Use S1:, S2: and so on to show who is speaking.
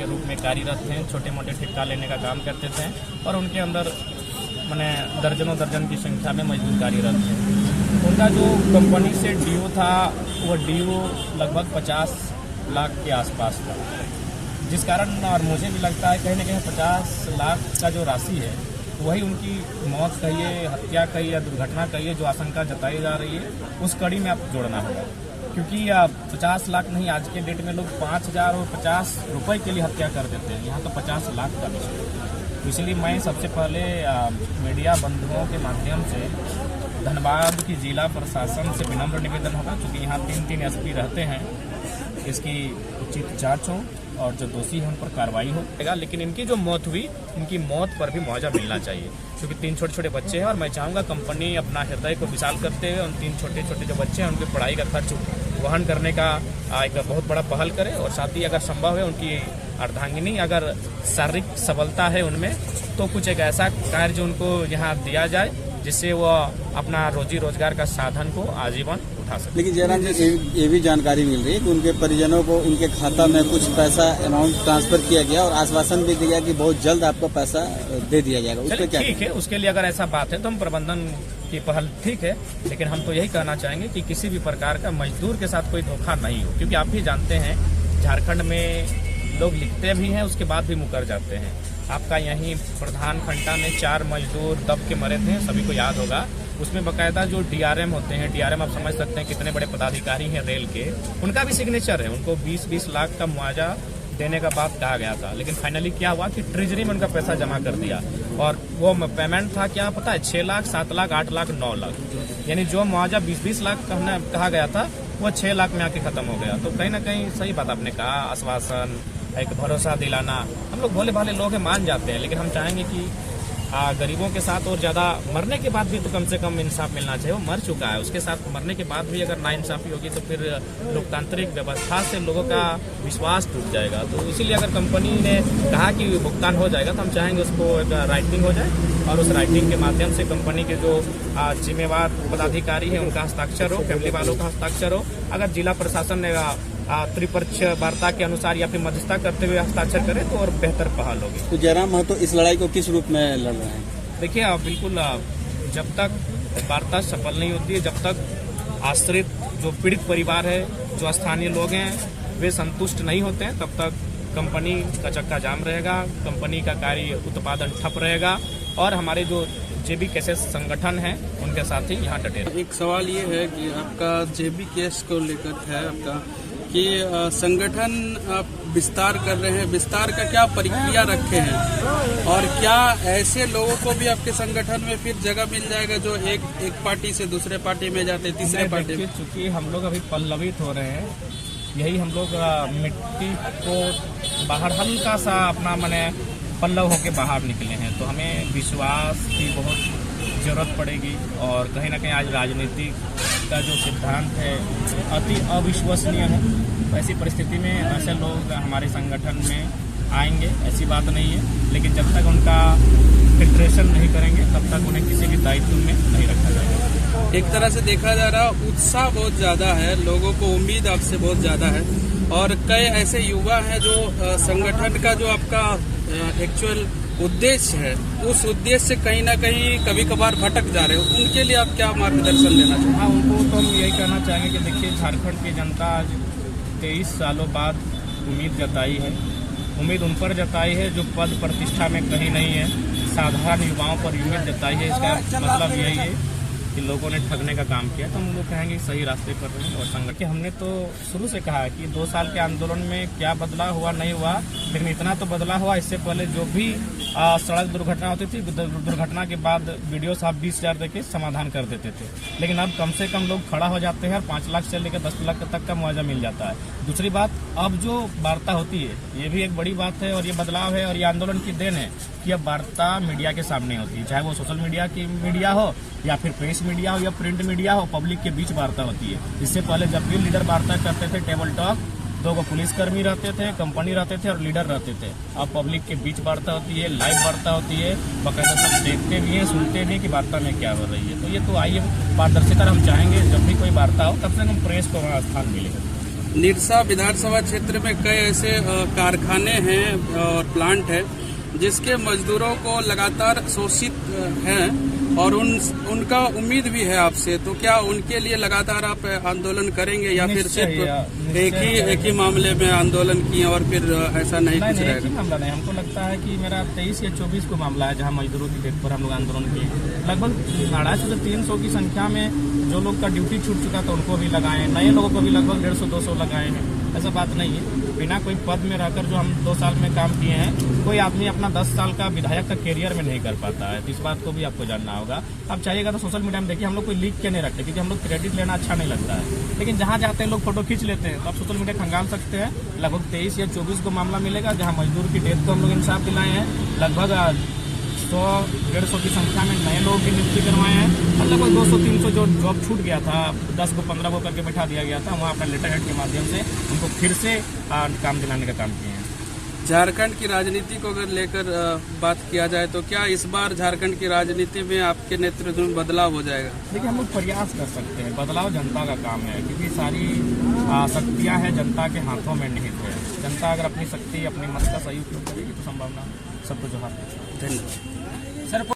S1: के रूप में कार्यरत थे, छोटे मोटे ठेका लेने का काम करते थे और उनके अंदर मैंने दर्जनों दर्जन की संख्या में मजदूर कार्यरत थे। उनका जो कंपनी से ड्यू था वो ड्यू लगभग 50 लाख के आसपास था, जिस कारण और मुझे भी लगता है कहीं ना कहीं 50 लाख का जो राशि है वही उनकी मौत कहिए, हत्या कहिए या दुर्घटना कहिए जो आशंका जताई जा रही है उस कड़ी में आप जोड़ना होगा। क्योंकि 50 लाख नहीं, आज के डेट में लोग 5,000 और 50 रुपये के लिए हत्या कर देते हैं, यहाँ तो 50 लाख का विषय है। तो इसलिए मैं सबसे पहले मीडिया बंधुओं के माध्यम से धनबाद की जिला प्रशासन से विनम्र निवेदन होगा, क्योंकि यहाँ 3 एसपी रहते हैं, इसकी उचित जांच हो और जो दोषी है उन पर कार्रवाई होगा। लेकिन इनकी जो मौत हुई, इनकी मौत पर भी मुआवजा मिलना चाहिए, क्योंकि 3 छोटे छोटे बच्चे हैं और मैं चाहूँगा कंपनी अपना हृदय को विशाल करते हुए उन 3 छोटे छोटे जो बच्चे हैं उनकी पढ़ाई का खर्च वहन करने का एक बहुत बड़ा पहल करे, और साथ ही अगर संभव है उनकी अर्धांगिनी अगर शारीरिक सबलता है उनमें तो कुछ एक ऐसा कार्य जो उनको यहाँ दिया जाए जिससे वो अपना रोजी रोजगार का साधन को आजीवन उठा सके।
S2: लेकिन जयराम जी, ये भी जानकारी मिल रही है कि उनके परिजनों को उनके खाता में कुछ पैसा अमाउंट ट्रांसफर किया गया और आश्वासन भी दिया गया कि बहुत जल्द आपको पैसा दे दिया जाएगा। उस पर क्या
S1: ठीक है, उसके लिए अगर ऐसा बात है तो हम प्रबंधन की पहल ठीक है, लेकिन हम तो यही कहना चाहेंगे कि किसी भी प्रकार का मजदूर के साथ कोई धोखा नहीं हो, क्योंकि आप भी जानते हैं झारखंड में लोग लिखते भी हैं उसके बाद भी मुकर जाते हैं। आपका यहीं प्रधान खंडा में 4 मजदूर दब के मरे थे, सभी को याद होगा। उसमें बाकायदा जो डीआरएम होते हैं, डीआरएम आप समझ सकते हैं कितने बड़े पदाधिकारी हैं रेल के, उनका भी सिग्नेचर है। उनको 20-20 लाख का मुआवजा देने का बात कहा गया था, लेकिन फाइनली क्या हुआ कि ट्रेजरी में उनका पैसा जमा कर दिया और वो पेमेंट था क्या पता है, 6 लाख, 7 लाख, 8 लाख, 9 लाख, यानी जो मुआवजा 20-20 लाख कहा गया था वो 6 लाख में आके खत्म हो गया। तो कहीं ना कहीं सही बात आपने कहा, आश्वासन, एक भरोसा दिलाना, हम लोग भोले भाले लोग हैं, मान जाते हैं, लेकिन हम चाहेंगे कि गरीबों के साथ और ज़्यादा मरने के बाद भी तो कम से कम इंसाफ मिलना चाहिए। वो मर चुका है, उसके साथ मरने के बाद भी अगर नाइंसाफी होगी तो फिर लोकतांत्रिक व्यवस्था से लोगों का विश्वास टूट जाएगा। तो इसीलिए अगर कंपनी ने कहा कि भुगतान हो जाएगा तो हम चाहेंगे उसको एक राइटिंग हो जाए और उस राइटिंग के माध्यम से कंपनी के जो जिम्मेवार पदाधिकारी हैं उनका हस्ताक्षर हो, फैमिली वालों का हस्ताक्षर हो। अगर जिला प्रशासन ने त्रिपक्ष वार्ता के अनुसार या फिर मध्यस्थता करते हुए हस्ताक्षर करें तो और बेहतर पहल होगी।
S2: तो जयराम महतो इस लड़ाई को किस रूप में लड़ रहे हैं?
S1: देखिए बिल्कुल, जब तक वार्ता सफल नहीं होती है, जब तक आश्रित जो पीड़ित परिवार है, जो स्थानीय लोग हैं, वे संतुष्ट नहीं होते हैं, तब तक कंपनी का चक्का जाम रहेगा, कंपनी का कार्य उत्पादन ठप रहेगा और हमारे जो जेबी केसेस संगठन है उनके साथ ही यहाँ डटे।
S3: एक सवाल ये है कि आपका जेबी केस को लेकर है आपका कि संगठन आप विस्तार कर रहे हैं, विस्तार का क्या प्रक्रिया रखे हैं और क्या ऐसे लोगों को भी आपके संगठन में फिर जगह मिल जाएगा जो एक पार्टी से दूसरे पार्टी में जाते, तीसरे पार्टी में?
S1: चूँकि हम लोग अभी पल्लवित हो रहे हैं, यही हम लोग मिट्टी को बाहर हल्का सा अपना मैंने पल्लव होके बाहर निकले हैं, तो हमें विश्वास की बहुत जरूरत पड़ेगी। और कहीं ना कहीं आज राजनीति का जो सिद्धांत है अति अविश्वसनीय है, तो ऐसी परिस्थिति में ऐसे लोग हमारे संगठन में आएंगे, ऐसी बात नहीं है, लेकिन जब तक उनका फिल्ट्रेशन नहीं करेंगे तब तक उन्हें किसी भी दायित्व में नहीं रखा जाएगा।
S3: एक तरह से देखा जा रहा उत्साह बहुत ज़्यादा है, लोगों को उम्मीद आपसे बहुत ज़्यादा है और कई ऐसे युवा हैं जो संगठन का जो आपका एक्चुअल उद्देश्य है उस उद्देश्य से कहीं ना कहीं कभी कभार भटक जा रहे हो, उनके लिए आप क्या मार्गदर्शन देना चाहेंगे?
S1: हाँ, उनको तो हम यही कहना चाहेंगे कि देखिए झारखंड की जनता आज 23 सालों बाद उम्मीद जताई है, उम्मीद उन पर जताई है जो पद प्रतिष्ठा में कहीं नहीं है, साधारण युवाओं पर उम्मीद जताई है। इसका मतलब यही है कि लोगों ने ठगने का काम किया, तो हम लोग कहेंगे सही रास्ते पर रहें। और संगठन हमने तो शुरू से कहा है कि 2 साल के आंदोलन में क्या बदलाव हुआ नहीं हुआ, लेकिन इतना तो बदलाव हुआ, इससे पहले जो भी सड़क दुर्घटना होती थी, दुर्घटना के बाद वीडियो साहब 20,000 देके समाधान कर देते थे, लेकिन अब कम से कम लोग खड़ा हो जाते हैं और 5 लाख से लेकर 10 लाख तक का मुआवजा मिल जाता है। दूसरी बात, अब जो वार्ता होती है ये भी एक बड़ी बात है और ये बदलाव है और ये आंदोलन की देन है कि अब वार्ता मीडिया के सामने होती है, चाहे वो सोशल मीडिया की मीडिया हो या फिर प्रेस मीडिया हो या प्रिंट मीडिया हो, पब्लिक के बीच वार्ता होती है। इससे पहले जब भी लीडर वार्ता करते थे टेबल टॉक, 2 पुलिसकर्मी रहते थे, कंपनी रहते थे और लीडर रहते थे। अब पब्लिक के बीच वार्ता होती है, लाइव वार्ता होती है, बाकायदा सब देखते भी हैं, सुनते भी हैं कि वार्ता में क्या हो रही है। तो ये तो आइए पारदर्शिता हम चाहेंगे, जब भी कोई वार्ता हो कम से कम प्रेस को वहाँ स्थान मिलेगा।
S3: निरसा विधानसभा क्षेत्र में कई ऐसे कारखाने हैं और प्लांट है जिसके मजदूरों को लगातार शोषित हैं और उनका उम्मीद भी है आपसे, तो क्या उनके लिए लगातार आप आंदोलन करेंगे या फिर सिर्फ एक ही मामले में आंदोलन किए और फिर ऐसा नहीं कुछ रहेगा?
S1: एक ही मामला नहीं, हमको लगता है कि मेरा 23 या 24 को मामला है जहां मजदूरों की डेट पर हम लोग आंदोलन किए। लगभग 250 से 300 की संख्या में जो लोग का ड्यूटी छूट चुका था उनको भी लगाए, नए लोगों को भी लगभग 150-200 लगाए हैं। ऐसा बात नहीं है, बिना कोई पद में रहकर जो हम 2 साल में काम किए हैं, कोई आदमी अपना 10 साल का विधायक का कैरियर में नहीं कर पाता है। इस बात को भी आपको जानना होगा। आप चाहिएगा तो सोशल मीडिया में देखिए, हम लोग कोई लीक के नहीं रखते क्योंकि हम लोग क्रेडिट लेना अच्छा नहीं लगता है, लेकिन जहाँ जाते हैं लोग फोटो खींच लेते हैं, तो आप सोशल मीडिया खंगाल सकते हैं। लगभग 23 या 24 को मामला मिलेगा जहाँ मजदूर की डेथ को हम लोग इंसाफ दिलाए हैं। लगभग 100-150 की संख्या में नए लोग की नियुक्ति करवाए हैं और लगभग 200-300 जो जॉब छूट गया था, 10 को 15 को करके बैठा दिया गया था, वहाँ अपना लेटर हेड के माध्यम से उनको फिर से काम दिलाने का काम किए हैं।
S3: झारखंड की राजनीति को अगर लेकर बात किया जाए तो क्या इस बार झारखंड की राजनीति में आपके नेतृत्व में बदलाव हो जाएगा? देखिए,
S1: हम लोग प्रयास कर सकते हैं, बदलाव जनता का काम है क्योंकि सारी शक्तियाँ हैं जनता के हाथों में निहित है। जनता अगर अपनी शक्ति, अपनी मत का सही उपयोग करेगी तो संभावना सब कुछ हो।
S3: धन्यवाद सर।